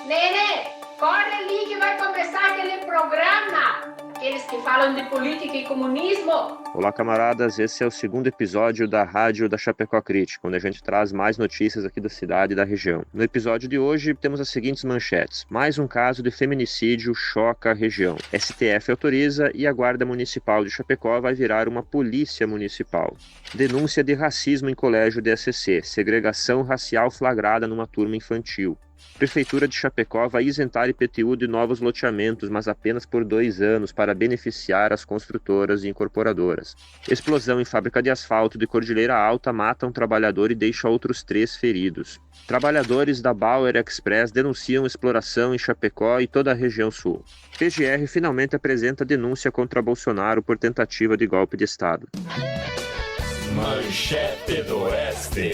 Nenê, corre ali que vai começar aquele programa. Aqueles que falam de política e comunismo. Olá, camaradas. Esse é o segundo episódio da Rádio da Chapecó Crítica, onde a gente traz mais notícias aqui da cidade e da região. No episódio de hoje, temos as seguintes manchetes. Mais um caso de feminicídio choca a região. STF autoriza e a Guarda Municipal de Chapecó vai virar uma polícia municipal. Denúncia de racismo em colégio DSC. Segregação racial flagrada numa turma infantil. Prefeitura de Chapecó vai isentar IPTU de novos loteamentos, mas apenas por 2 anos, para beneficiar as construtoras e incorporadoras. Explosão em fábrica de asfalto de Cordilheira Alta mata um trabalhador e deixa outros 3 feridos. Trabalhadores da Bauer Express denunciam exploração em Chapecó e toda a região sul. PGR finalmente apresenta denúncia contra Bolsonaro por tentativa de golpe de Estado. Manchete do Oeste.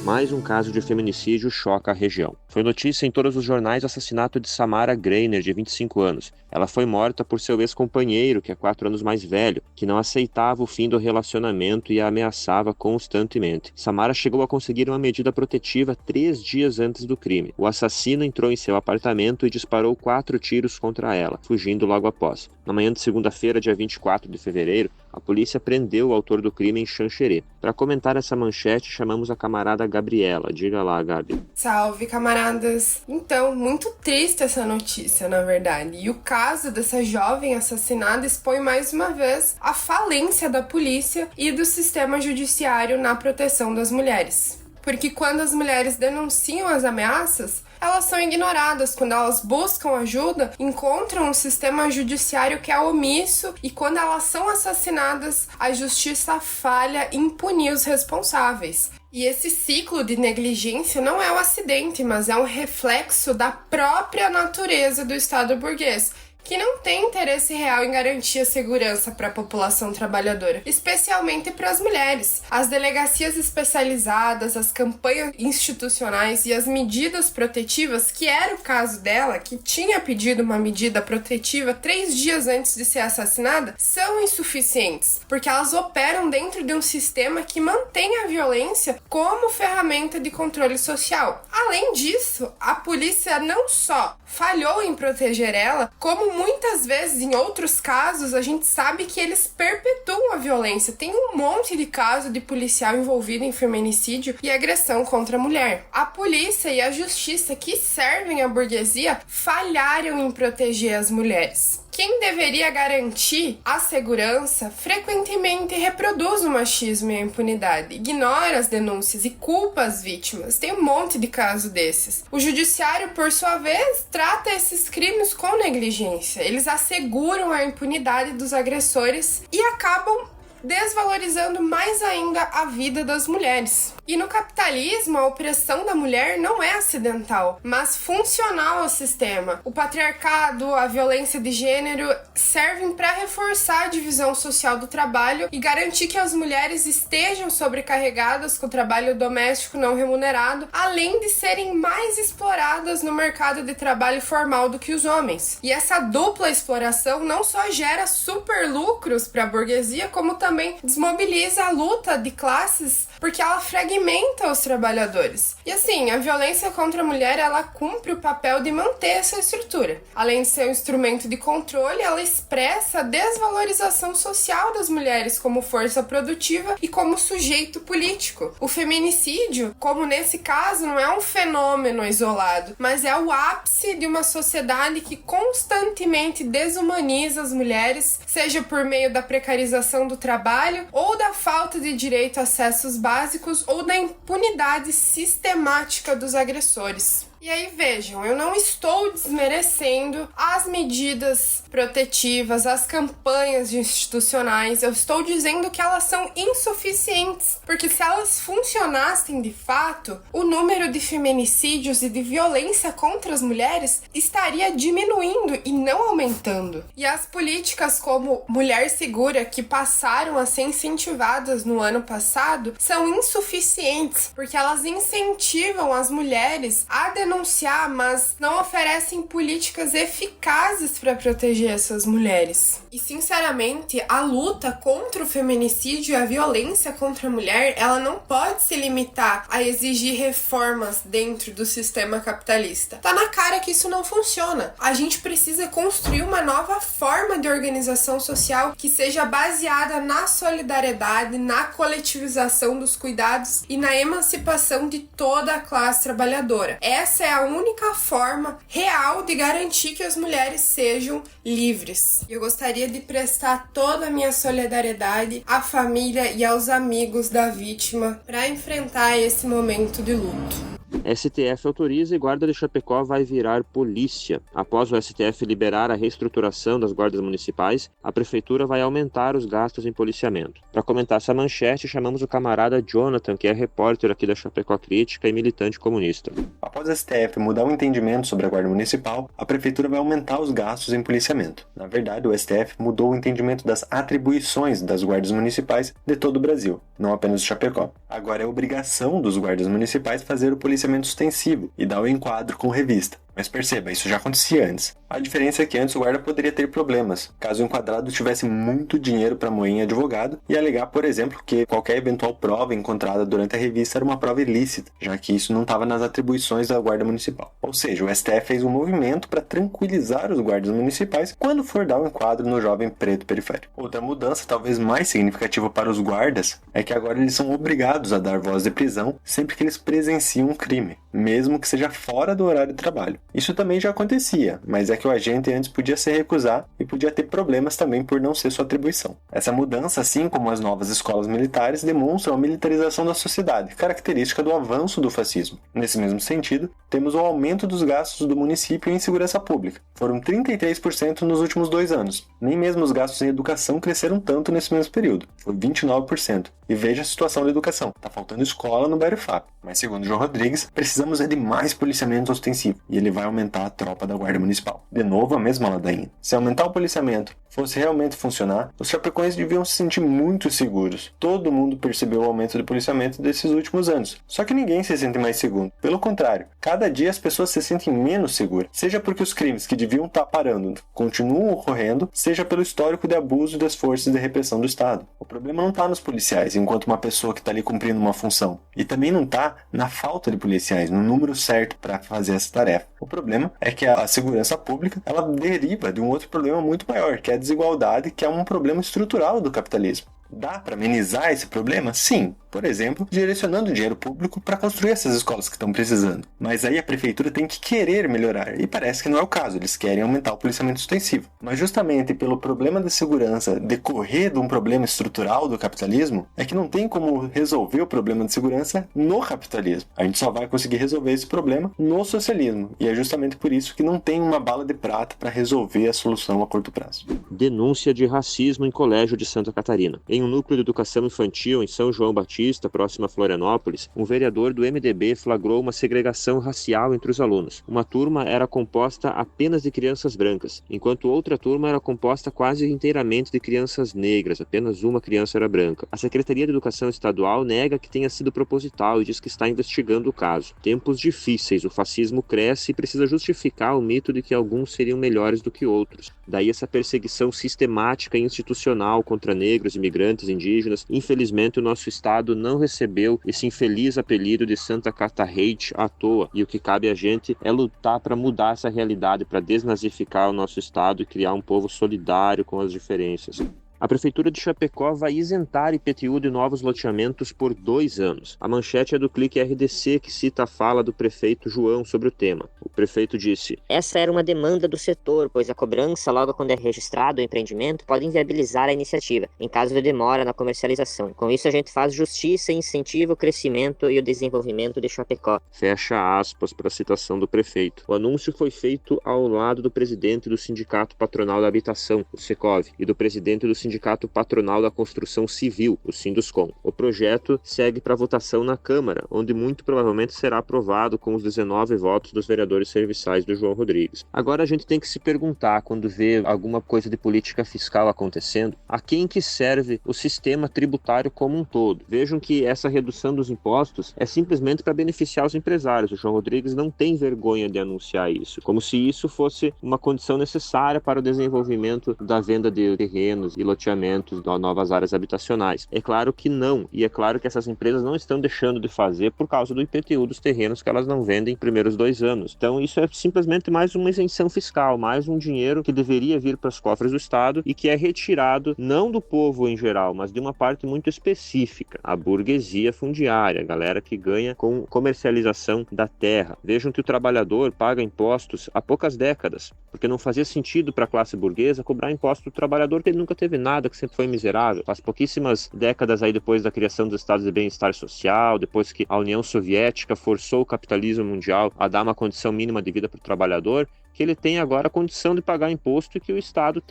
Mais um caso de feminicídio choca a região. Foi notícia em todos os jornais o assassinato de Samara Greiner, de 25 anos. Ela foi morta por seu ex-companheiro, que é 4 anos mais velho, que não aceitava o fim do relacionamento e a ameaçava constantemente. Samara chegou a conseguir uma medida protetiva 3 dias antes do crime. O assassino entrou em seu apartamento e disparou 4 tiros contra ela, fugindo logo após. Na manhã de segunda-feira, dia 24 de fevereiro, a polícia prendeu o autor do crime em Xanxerê. Para comentar essa manchete, chamamos a camarada Gabriela. Diga lá, Gabi. Salve, camaradas! Então, muito triste essa notícia, na verdade. E o caso dessa jovem assassinada expõe mais uma vez a falência da polícia e do sistema judiciário na proteção das mulheres. Porque quando as mulheres denunciam as ameaças, elas são ignoradas. Quando elas buscam ajuda, encontram um sistema judiciário que é omisso, e quando elas são assassinadas, a justiça falha em punir os responsáveis. E esse ciclo de negligência não é um acidente, mas é um reflexo da própria natureza do Estado burguês, que não tem interesse real em garantir a segurança para a população trabalhadora, especialmente para as mulheres. As delegacias especializadas, as campanhas institucionais e as medidas protetivas, que era o caso dela, que tinha pedido uma medida protetiva 3 dias antes de ser assassinada, são insuficientes, porque elas operam dentro de um sistema que mantém a violência como ferramenta de controle social. Além disso, a polícia não só falhou em proteger ela, como muitas vezes, em outros casos, a gente sabe que eles perpetuam a violência. Tem um monte de caso de policial envolvido em feminicídio e agressão contra a mulher. A polícia e a justiça, que servem à burguesia, falharam em proteger as mulheres. Quem deveria garantir a segurança frequentemente reproduz o machismo e a impunidade, ignora as denúncias e culpa as vítimas. Tem um monte de casos desses. O judiciário, por sua vez, trata esses crimes com negligência. Eles asseguram a impunidade dos agressores e acabam desvalorizando mais ainda a vida das mulheres. E no capitalismo, a opressão da mulher não é acidental, mas funcional ao sistema. O patriarcado, a violência de gênero servem para reforçar a divisão social do trabalho e garantir que as mulheres estejam sobrecarregadas com o trabalho doméstico não remunerado, além de serem mais exploradas no mercado de trabalho formal do que os homens. E essa dupla exploração não só gera super lucros para a burguesia, como também desmobiliza a luta de classes, porque ela fragmenta os trabalhadores. E assim, a violência contra a mulher, ela cumpre o papel de manter essa estrutura. Além de ser um instrumento de controle, ela expressa a desvalorização social das mulheres como força produtiva e como sujeito político. O feminicídio, como nesse caso, não é um fenômeno isolado, mas é o ápice de uma sociedade que constantemente desumaniza as mulheres, seja por meio da precarização do trabalho, ou da falta de direito a acessos básicos, ou da impunidade sistemática dos agressores. E aí vejam, eu não estou desmerecendo as medidas protetivas, as campanhas institucionais, eu estou dizendo que elas são insuficientes, porque se elas funcionassem de fato, o número de feminicídios e de violência contra as mulheres estaria diminuindo e não aumentando. E as políticas como Mulher Segura, que passaram a ser incentivadas no ano passado, são insuficientes, porque elas incentivam as mulheres a denunciar denunciar, mas não oferecem políticas eficazes para proteger essas mulheres. E, sinceramente, a luta contra o feminicídio e a violência contra a mulher, ela não pode se limitar a exigir reformas dentro do sistema capitalista. Tá na cara que isso não funciona. A gente precisa construir uma nova forma de organização social que seja baseada na solidariedade, na coletivização dos cuidados e na emancipação de toda a classe trabalhadora. Essa é a única forma real de garantir que as mulheres sejam livres. Eu gostaria de prestar toda a minha solidariedade à família e aos amigos da vítima para enfrentar esse momento de luto. STF autoriza e Guarda de Chapecó vai virar polícia. Após o STF liberar a reestruturação das guardas municipais, a prefeitura vai aumentar os gastos em policiamento. Para comentar essa manchete, chamamos o camarada Jonathan, que é repórter aqui da Chapecó Crítica e militante comunista. Após o STF mudar o entendimento sobre a guarda municipal, a prefeitura vai aumentar os gastos em policiamento. Na verdade, o STF mudou o entendimento das atribuições das guardas municipais de todo o Brasil, não apenas de Chapecó. Agora é obrigação dos guardas municipais fazer o policiamento ostensivo e dar o enquadro com revista. Mas perceba, isso já acontecia antes. A diferença é que antes o guarda poderia ter problemas, caso o enquadrado tivesse muito dinheiro para moer em advogado e alegar, por exemplo, que qualquer eventual prova encontrada durante a revista era uma prova ilícita, já que isso não estava nas atribuições da guarda municipal. Ou seja, o STF fez um movimento para tranquilizar os guardas municipais quando for dar o enquadro no jovem preto periférico. Outra mudança, talvez mais significativa para os guardas, é que agora eles são obrigados a dar voz de prisão sempre que eles presenciam um crime, mesmo que seja fora do horário de trabalho. Isso também já acontecia, mas é que o agente antes podia se recusar e podia ter problemas também por não ser sua atribuição. Essa mudança, assim como as novas escolas militares, demonstram a militarização da sociedade, característica do avanço do fascismo. Nesse mesmo sentido, temos o aumento dos gastos do município em segurança pública. Foram 33% nos últimos 2 anos. Nem mesmo os gastos em educação cresceram tanto nesse mesmo período. Foi 29%. E veja a situação da educação. Tá faltando escola no BRFAP. Mas segundo João Rodrigues, precisamos de mais policiamento ostensivo. E ele vai aumentar a tropa da Guarda Municipal. De novo, a mesma ladainha. Se aumentar o policiamento fosse realmente funcionar, os chapecoenses deviam se sentir muito seguros. Todo mundo percebeu o aumento de policiamento desses últimos anos. Só que ninguém se sente mais seguro. Pelo contrário, cada dia as pessoas se sentem menos seguras. Seja porque os crimes que deviam estar parando continuam ocorrendo, seja pelo histórico de abuso das forças de repressão do Estado. O problema não está nos policiais, enquanto uma pessoa que está ali cumprindo uma função. E também não está na falta de policiais, no número certo para fazer essa tarefa. O problema é que a segurança pública, ela deriva de um outro problema muito maior, que é a desigualdade, que é um problema estrutural do capitalismo. Dá para amenizar esse problema? Sim. Por exemplo, direcionando dinheiro público para construir essas escolas que estão precisando. Mas aí a prefeitura tem que querer melhorar, e parece que não é o caso, eles querem aumentar o policiamento ostensivo. Mas justamente pelo problema da segurança decorrer de um problema estrutural do capitalismo, é que não tem como resolver o problema de segurança no capitalismo. A gente só vai conseguir resolver esse problema no socialismo, e é justamente por isso que não tem uma bala de prata para resolver a solução a curto prazo. Denúncia de racismo em colégio de Santa Catarina. Em um núcleo de educação infantil em São João Batista, próximo a Florianópolis, um vereador do MDB flagrou uma segregação racial entre os alunos. Uma turma era composta apenas de crianças brancas, enquanto outra turma era composta quase inteiramente de crianças negras, apenas uma criança era branca. A Secretaria de Educação Estadual nega que tenha sido proposital e diz que está investigando o caso. Tempos difíceis, o fascismo cresce e precisa justificar o mito de que alguns seriam melhores do que outros. Daí essa perseguição sistemática e institucional contra negros, imigrantes, indígenas. Infelizmente, o nosso Estado não recebeu esse infeliz apelido de Santa Catarrete à toa, e o que cabe a gente é lutar para mudar essa realidade, para desnazificar o nosso Estado e criar um povo solidário com as diferenças. A Prefeitura de Chapecó vai isentar IPTU de novos loteamentos por 2 anos. A manchete é do Clique RDC, que cita a fala do prefeito João sobre o tema. O prefeito disse: essa era uma demanda do setor, pois a cobrança, logo quando é registrado o empreendimento, pode inviabilizar a iniciativa, em caso de demora na comercialização. Com isso, a gente faz justiça e incentiva o crescimento e o desenvolvimento de Chapecó. Fecha aspas para a citação do prefeito. O anúncio foi feito ao lado do presidente do Sindicato Patronal da Habitação, o Secov, e do presidente do Sindicato Sindicato Patronal da Construção Civil, o Sinduscon. O projeto segue para votação na Câmara, onde muito provavelmente será aprovado com os 19 votos dos vereadores serviçais do João Rodrigues. Agora a gente tem que se perguntar, quando vê alguma coisa de política fiscal acontecendo, a quem que serve o sistema tributário como um todo. Vejam que essa redução dos impostos é simplesmente para beneficiar os empresários. O João Rodrigues não tem vergonha de anunciar isso, como se isso fosse uma condição necessária para o desenvolvimento da venda de terrenos e loteamentos de novas áreas habitacionais. É claro que não, e é claro que essas empresas não estão deixando de fazer por causa do IPTU dos terrenos que elas não vendem nos primeiros 2 anos. Então isso é simplesmente mais uma isenção fiscal, mais um dinheiro que deveria vir para os cofres do Estado e que é retirado não do povo em geral, mas de uma parte muito específica, a burguesia fundiária, a galera que ganha com comercialização da terra. Vejam que o trabalhador paga impostos há poucas décadas, porque não fazia sentido para a classe burguesa cobrar imposto do trabalhador, que ele nunca teve nada, que sempre foi miserável. Faz pouquíssimas décadas aí, depois da criação dos estados de bem-estar social, depois que a União Soviética forçou o capitalismo mundial a dar uma condição mínima de vida para o trabalhador, que ele tem agora a condição de pagar imposto, e que o Estado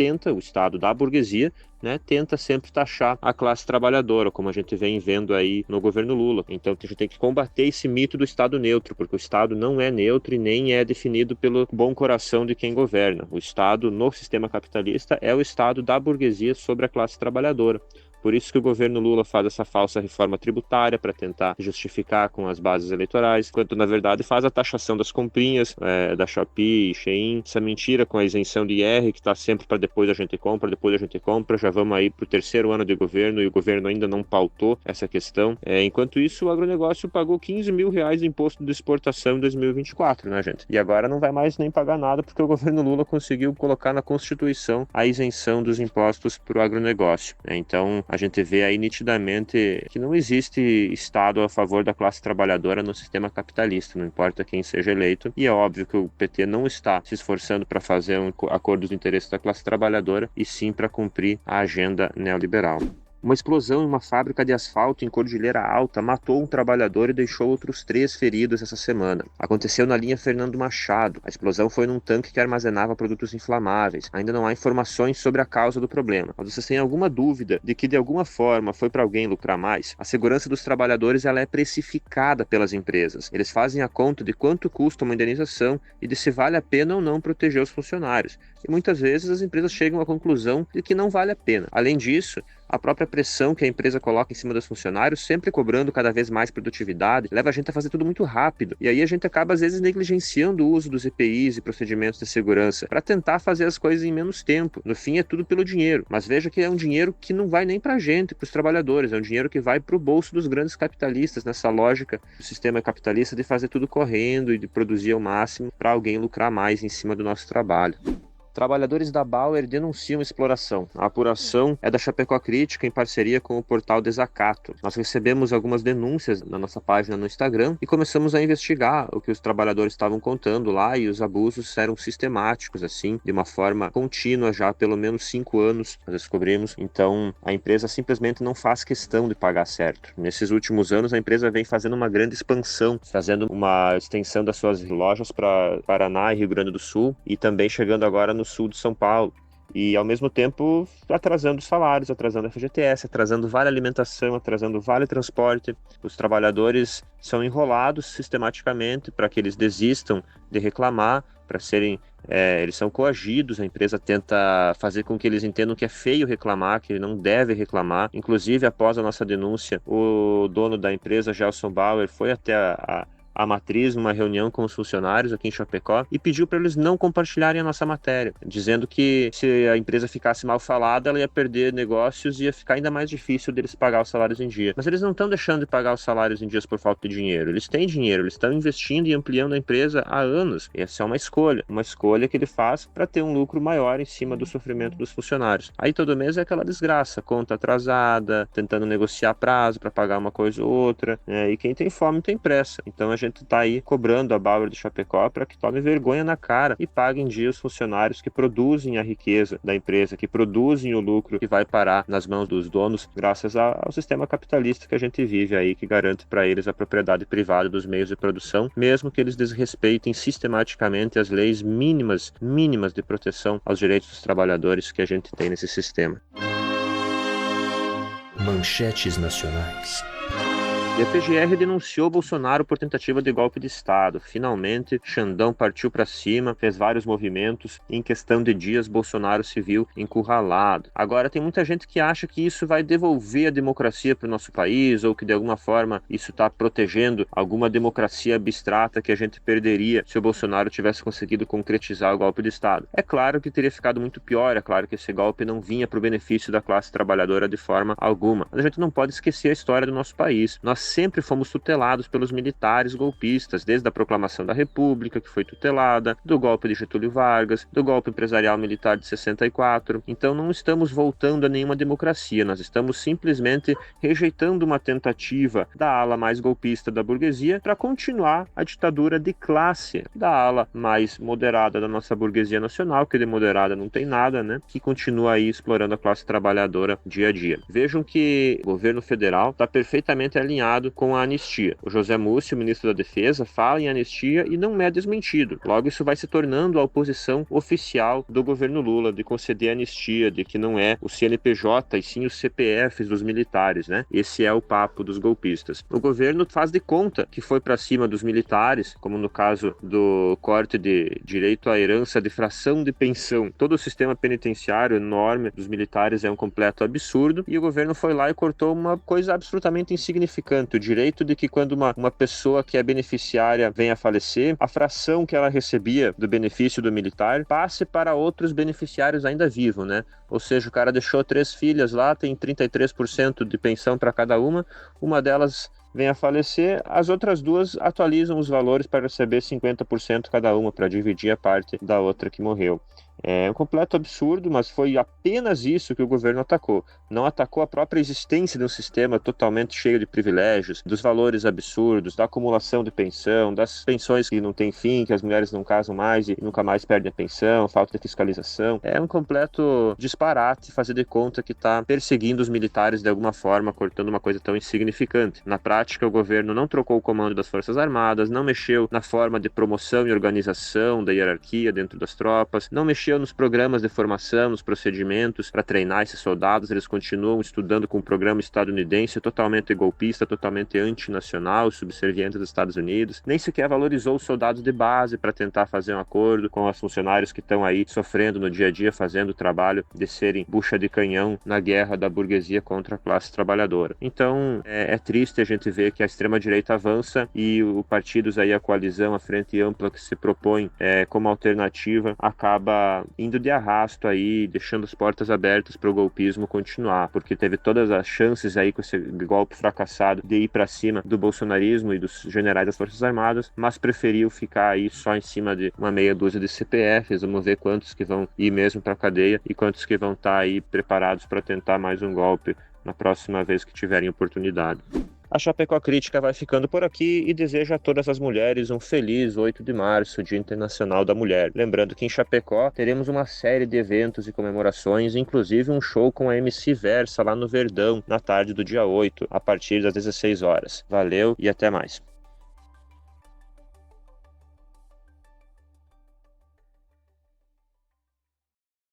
da burguesia, tenta sempre taxar a classe trabalhadora, como a gente vem vendo aí no governo Lula. Então a gente tem que combater esse mito do Estado neutro, porque o Estado não é neutro e nem é definido pelo bom coração de quem governa. O Estado no sistema capitalista é o Estado da burguesia sobre a classe trabalhadora. Por isso que o governo Lula faz essa falsa reforma tributária para tentar justificar com as bases eleitorais, enquanto na verdade faz a taxação das comprinhas, da Shopee, Shein, essa mentira com a isenção de IR, que está sempre para depois a gente compra, já vamos aí para o 3º ano de governo e o governo ainda não pautou essa questão. Enquanto isso, o agronegócio pagou R$15 mil de imposto de exportação em 2024, gente? E agora não vai mais nem pagar nada, porque o governo Lula conseguiu colocar na Constituição a isenção dos impostos para o agronegócio. Então, a gente vê aí nitidamente que não existe Estado a favor da classe trabalhadora no sistema capitalista, não importa quem seja eleito, e é óbvio que o PT não está se esforçando para fazer acordos de interesse da classe trabalhadora, e sim para cumprir a agenda neoliberal. Uma explosão em uma fábrica de asfalto em Cordilheira Alta matou um trabalhador e deixou outros 3 feridos essa semana. Aconteceu na linha Fernando Machado. A explosão foi num tanque que armazenava produtos inflamáveis. Ainda não há informações sobre a causa do problema. Mas vocês têm alguma dúvida de que de alguma forma foi para alguém lucrar mais? A segurança dos trabalhadores ela é precificada pelas empresas. Eles fazem a conta de quanto custa uma indenização e de se vale a pena ou não proteger os funcionários. E muitas vezes as empresas chegam à conclusão de que não vale a pena. Além disso, a própria pressão que a empresa coloca em cima dos funcionários, sempre cobrando cada vez mais produtividade, leva a gente a fazer tudo muito rápido. E aí a gente acaba, às vezes, negligenciando o uso dos EPIs e procedimentos de segurança para tentar fazer as coisas em menos tempo. No fim, é tudo pelo dinheiro. Mas veja que é um dinheiro que não vai nem para a gente, para os trabalhadores. É um dinheiro que vai para o bolso dos grandes capitalistas, nessa lógica do sistema capitalista de fazer tudo correndo e de produzir ao máximo para alguém lucrar mais em cima do nosso trabalho. Trabalhadores da Bauer denunciam exploração. A apuração é da Chapecó Crítica em parceria com o portal Desacato. Nós recebemos algumas denúncias na nossa página no Instagram e começamos a investigar o que os trabalhadores estavam contando lá, e os abusos eram sistemáticos, assim, de uma forma contínua já há pelo menos 5 anos, nós descobrimos. Então, a empresa simplesmente não faz questão de pagar certo. Nesses últimos anos, a empresa vem fazendo uma grande expansão, fazendo uma extensão das suas lojas para Paraná e Rio Grande do Sul, e também chegando agora no sul de São Paulo, e ao mesmo tempo atrasando salários, atrasando FGTS, atrasando vale alimentação, atrasando vale transporte. Os trabalhadores são enrolados sistematicamente para que eles desistam de reclamar, para serem eles são coagidos, a empresa tenta fazer com que eles entendam que é feio reclamar, que ele não deve reclamar. Inclusive, após a nossa denúncia, o dono da empresa, Gelson Bauer, foi até a matriz numa reunião com os funcionários aqui em Chapecó e pediu para eles não compartilharem a nossa matéria, dizendo que se a empresa ficasse mal falada, ela ia perder negócios e ia ficar ainda mais difícil deles pagar os salários em dia. Mas eles não estão deixando de pagar os salários em dias por falta de dinheiro. Eles têm dinheiro, eles estão investindo e ampliando a empresa há anos. E essa é uma escolha que ele faz para ter um lucro maior em cima do sofrimento dos funcionários. Aí todo mês é aquela desgraça, conta atrasada, tentando negociar prazo para pagar uma coisa ou outra, e quem tem fome tem pressa. Então a gente está aí cobrando a Bauer de Chapecó para que tome vergonha na cara e pague em dia os funcionários que produzem a riqueza da empresa, que produzem o lucro que vai parar nas mãos dos donos, graças ao sistema capitalista que a gente vive aí, que garante para eles a propriedade privada dos meios de produção, mesmo que eles desrespeitem sistematicamente as leis mínimas de proteção aos direitos dos trabalhadores que a gente tem nesse sistema. Manchetes Nacionais. E a PGR denunciou Bolsonaro por tentativa de golpe de Estado. Finalmente, Xandão partiu para cima, fez vários movimentos e em questão de dias Bolsonaro se viu encurralado. Agora, tem muita gente que acha que isso vai devolver a democracia para o nosso país ou que de alguma forma isso está protegendo alguma democracia abstrata que a gente perderia se o Bolsonaro tivesse conseguido concretizar o golpe de Estado. É claro que teria ficado muito pior, é claro que esse golpe não vinha para o benefício da classe trabalhadora de forma alguma. Mas a gente não pode esquecer a história do nosso país. Nós sempre fomos tutelados pelos militares golpistas, desde a proclamação da República, que foi tutelada, do golpe de Getúlio Vargas, do golpe empresarial militar de 64. Então não estamos voltando a nenhuma democracia, nós estamos simplesmente rejeitando uma tentativa da ala mais golpista da burguesia para continuar a ditadura de classe da ala mais moderada da nossa burguesia nacional, que de moderada não tem nada, né? Que continua aí explorando a classe trabalhadora dia a dia. Vejam que o governo federal está perfeitamente alinhado com a anistia. O José Múcio, ministro da Defesa, fala em anistia e não é desmentido. Logo, isso vai se tornando a oposição oficial do governo Lula, de conceder anistia, de que não é o CNPJ e sim os CPFs dos militares, né? Esse é o papo dos golpistas. O governo faz de conta que foi para cima dos militares, como no caso do corte de direito à herança de fração de pensão. Todo o sistema penitenciário enorme dos militares é um completo absurdo e o governo foi lá e cortou uma coisa absolutamente insignificante, o direito de que quando uma pessoa que é beneficiária venha a falecer, a fração que ela recebia do benefício do militar passe para outros beneficiários ainda vivos, né? Ou seja, o cara deixou 3 filhas lá, tem 33% de pensão para cada uma delas vem a falecer, as outras 2 atualizam os valores para receber 50% cada uma, para dividir a parte da outra que morreu. É um completo absurdo, mas foi apenas isso que o governo atacou. Não atacou a própria existência de um sistema totalmente cheio de privilégios, dos valores absurdos, da acumulação de pensão, das pensões que não têm fim, que as mulheres não casam mais e nunca mais perdem a pensão, falta de fiscalização. É um completo disparate fazer de conta que está perseguindo os militares de alguma forma, cortando uma coisa tão insignificante. Na prática, o governo não trocou o comando das Forças Armadas, não mexeu na forma de promoção e organização da hierarquia dentro das tropas, não mexeu nos programas de formação, nos procedimentos para treinar esses soldados. Eles continuam estudando com um programa estadunidense totalmente golpista, totalmente antinacional, subserviente dos Estados Unidos. Nem sequer valorizou os soldados de base para tentar fazer um acordo com os funcionários que estão aí sofrendo no dia a dia, fazendo o trabalho de serem bucha de canhão na guerra da burguesia contra a classe trabalhadora. Então é triste a gente ver que a extrema-direita avança e os partidos aí, a coalizão, a frente ampla que se propõe como alternativa, acaba indo de arrasto aí, deixando as portas abertas para o golpismo continuar, porque teve todas as chances aí com esse golpe fracassado de ir para cima do bolsonarismo e dos generais das Forças Armadas, mas preferiu ficar aí só em cima de uma meia dúzia de CPFs. Vamos ver quantos que vão ir mesmo para a cadeia e quantos que vão estar aí preparados para tentar mais um golpe na próxima vez que tiverem oportunidade. A Chapecó Crítica vai ficando por aqui e deseja a todas as mulheres um feliz 8 de março, Dia Internacional da Mulher. Lembrando que em Chapecó teremos uma série de eventos e comemorações, inclusive um show com a MC Versa lá no Verdão, na tarde do dia 8, a partir das 16 horas. Valeu e até mais.